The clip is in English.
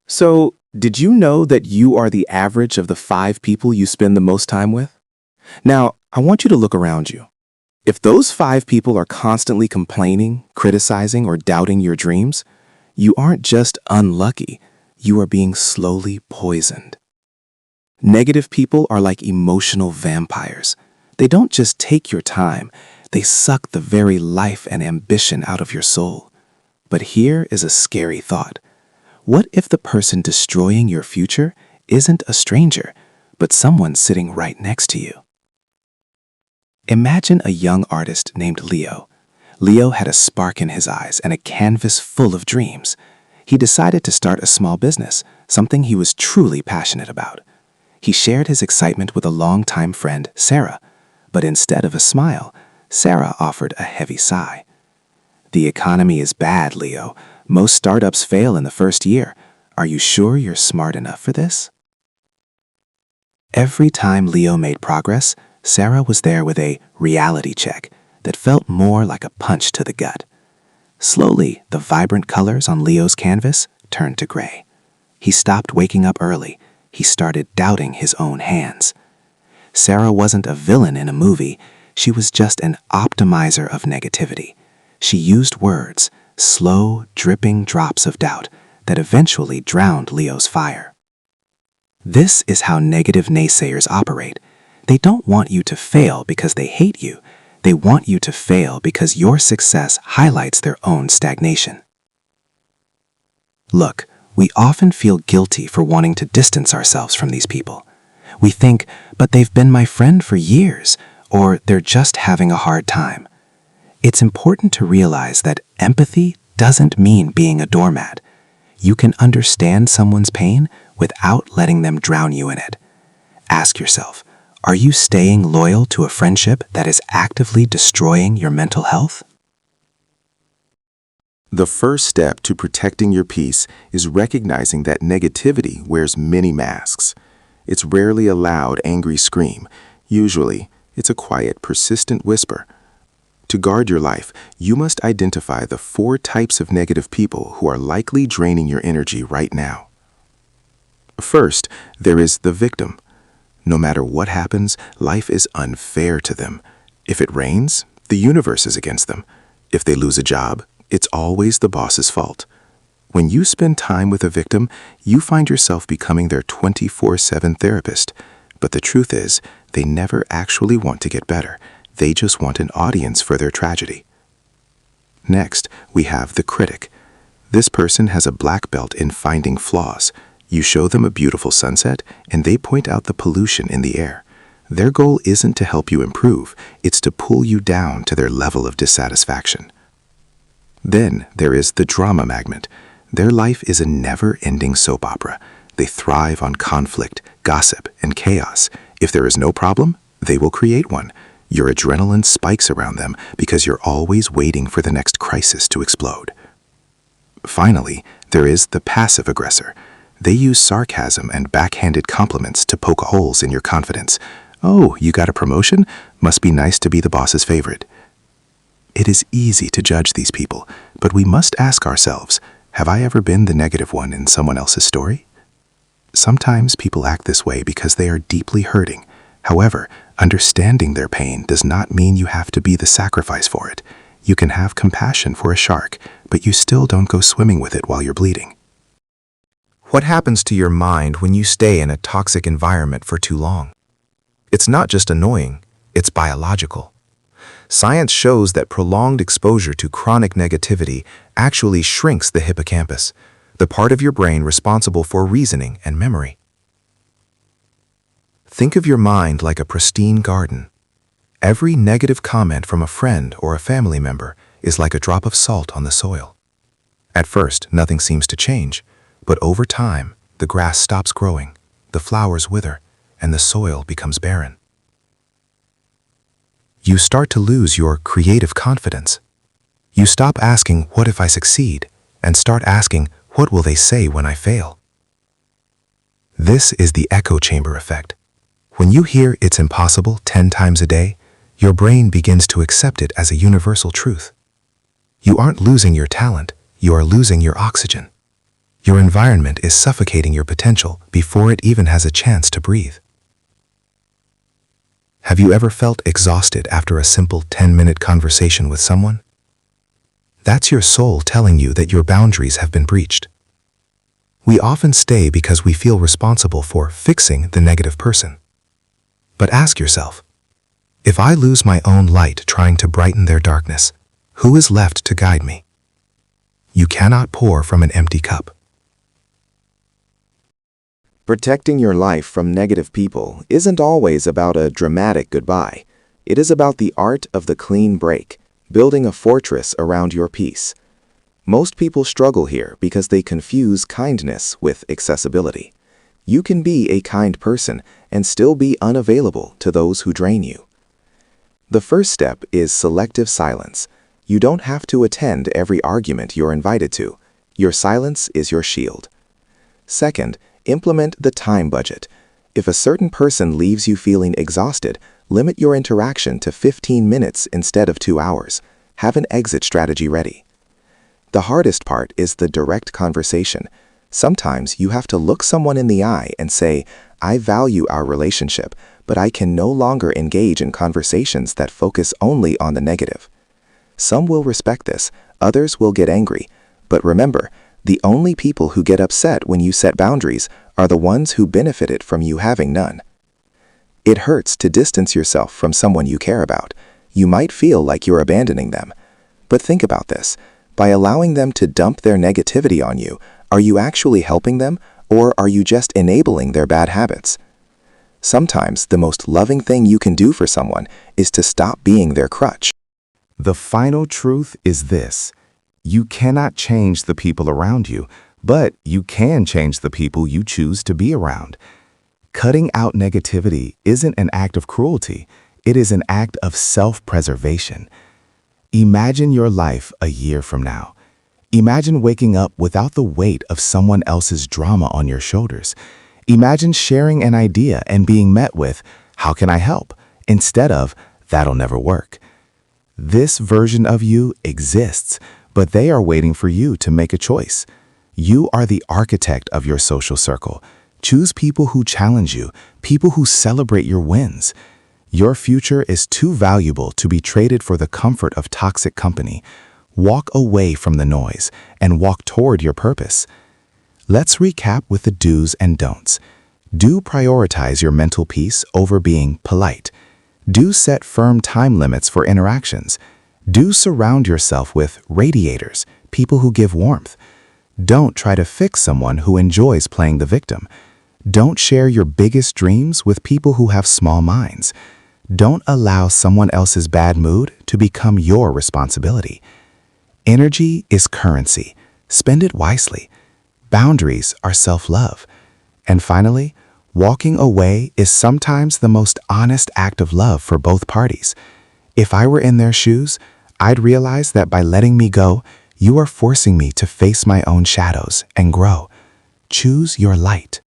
So, did you know that you are the average of the 5 people you spend the most time with? Now, I want you to look around you. If those 5 people are constantly complaining, criticizing, or doubting your dreams, you aren't just unlucky, you are being slowly poisoned. Negative people are like emotional vampires. They don't just take your time, they suck the very life and ambition out of your soul. But here is a scary thought. What if the person destroying your future isn't a stranger, but someone sitting right next to you? Imagine a young artist named Leo. Leo had a spark in his eyes and a canvas full of dreams. He decided to start a small business, something he was truly passionate about. He shared his excitement with a longtime friend, Sarah, but instead of a smile, Sarah offered a heavy sigh. "The economy is bad, Leo. Most startups fail in the first year. Are you sure you're smart enough for this?" Every time Leo made progress, Sarah was there with a reality check that felt more like a punch to the gut. Slowly, the vibrant colors on Leo's canvas turned to gray. He stopped waking up early. He started doubting his own hands. Sarah wasn't a villain in a movie. She was just an optimizer of negativity. She used words, slow, dripping drops of doubt that eventually drowned Leo's fire. This is how negative naysayers operate. They don't want you to fail because they hate you. They want you to fail because your success highlights their own stagnation. Look, we often feel guilty for wanting to distance ourselves from these people. We think, but they've been my friend for years, or they're just having a hard time. It's important to realize that empathy doesn't mean being a doormat. You can understand someone's pain without letting them drown you in it. Ask yourself, are you staying loyal to a friendship that is actively destroying your mental health? The first step to protecting your peace is recognizing that negativity wears many masks. It's rarely a loud, angry scream. Usually, it's a quiet, persistent whisper. To guard your life, you must identify the 4 types of negative people who are likely draining your energy right now. First, there is the victim. No matter what happens, life is unfair to them. If it rains, the universe is against them. If they lose a job, it's always the boss's fault. When you spend time with a victim, you find yourself becoming their 24/7 therapist. But the truth is, they never actually want to get better. They just want an audience for their tragedy. Next, we have the critic. This person has a black belt in finding flaws. You show them a beautiful sunset, and they point out the pollution in the air. Their goal isn't to help you improve, it's to pull you down to their level of dissatisfaction. Then there is the drama magnet. Their life is a never-ending soap opera. They thrive on conflict, gossip, and chaos. If there is no problem, they will create one. Your adrenaline spikes around them because you're always waiting for the next crisis to explode. Finally, there is the passive aggressor. They use sarcasm and backhanded compliments to poke holes in your confidence. "Oh, you got a promotion? Must be nice to be the boss's favorite." It is easy to judge these people, but we must ask ourselves, have I ever been the negative one in someone else's story? Sometimes people act this way because they are deeply hurting. However, understanding their pain does not mean you have to be the sacrifice for it. You can have compassion for a shark, but you still don't go swimming with it while you're bleeding. What happens to your mind when you stay in a toxic environment for too long? It's not just annoying, it's biological. Science shows that prolonged exposure to chronic negativity actually shrinks the hippocampus, the part of your brain responsible for reasoning and memory. Think of your mind like a pristine garden. Every negative comment from a friend or a family member is like a drop of salt on the soil. At first, nothing seems to change, but over time, the grass stops growing, the flowers wither, and the soil becomes barren. You start to lose your creative confidence. You stop asking, "What if I succeed?" and start asking, "What will they say when I fail?" This is the echo chamber effect. When you hear "it's impossible" 10 times a day, your brain begins to accept it as a universal truth. You aren't losing your talent, you are losing your oxygen. Your environment is suffocating your potential before it even has a chance to breathe. Have you ever felt exhausted after a simple 10-minute conversation with someone? That's your soul telling you that your boundaries have been breached. We often stay because we feel responsible for fixing the negative person. But ask yourself, if I lose my own light trying to brighten their darkness, who is left to guide me? You cannot pour from an empty cup. Protecting your life from negative people isn't always about a dramatic goodbye. It is about the art of the clean break, building a fortress around your peace. Most people struggle here because they confuse kindness with accessibility. You can be a kind person and still be unavailable to those who drain you. The first step is selective silence. You don't have to attend every argument you're invited to. Your silence is your shield. Second, implement the time budget. If a certain person leaves you feeling exhausted, limit your interaction to 15 minutes instead of 2 hours. Have an exit strategy ready. The hardest part is the direct conversation. Sometimes you have to look someone in the eye and say, I value our relationship, but I can no longer engage in conversations that focus only on the negative. Some will respect this, others will get angry. But remember, the only people who get upset when you set boundaries are the ones who benefited from you having none. It hurts to distance yourself from someone you care about. You might feel like you're abandoning them. But think about this. By allowing them to dump their negativity on you, are you actually helping them, or are you just enabling their bad habits? Sometimes the most loving thing you can do for someone is to stop being their crutch. The final truth is this: you cannot change the people around you, but you can change the people you choose to be around. Cutting out negativity isn't an act of cruelty, it is an act of self-preservation. Imagine your life a year from now. Imagine waking up without the weight of someone else's drama on your shoulders. Imagine sharing an idea and being met with, "How can I help?" instead of, "That'll never work." This version of you exists, but they are waiting for you to make a choice. You are the architect of your social circle. Choose people who challenge you, people who celebrate your wins. Your future is too valuable to be traded for the comfort of toxic company. Walk away from the noise and walk toward your purpose. Let's recap with the do's and don'ts. Do prioritize your mental peace over being polite. Do set firm time limits for interactions. Do surround yourself with radiators, people who give warmth. Don't try to fix someone who enjoys playing the victim. Don't share your biggest dreams with people who have small minds. Don't allow someone else's bad mood to become your responsibility. Energy is currency. Spend it wisely. Boundaries are self-love. And finally, walking away is sometimes the most honest act of love for both parties. If I were in their shoes, I'd realize that by letting me go, you are forcing me to face my own shadows and grow. Choose your light.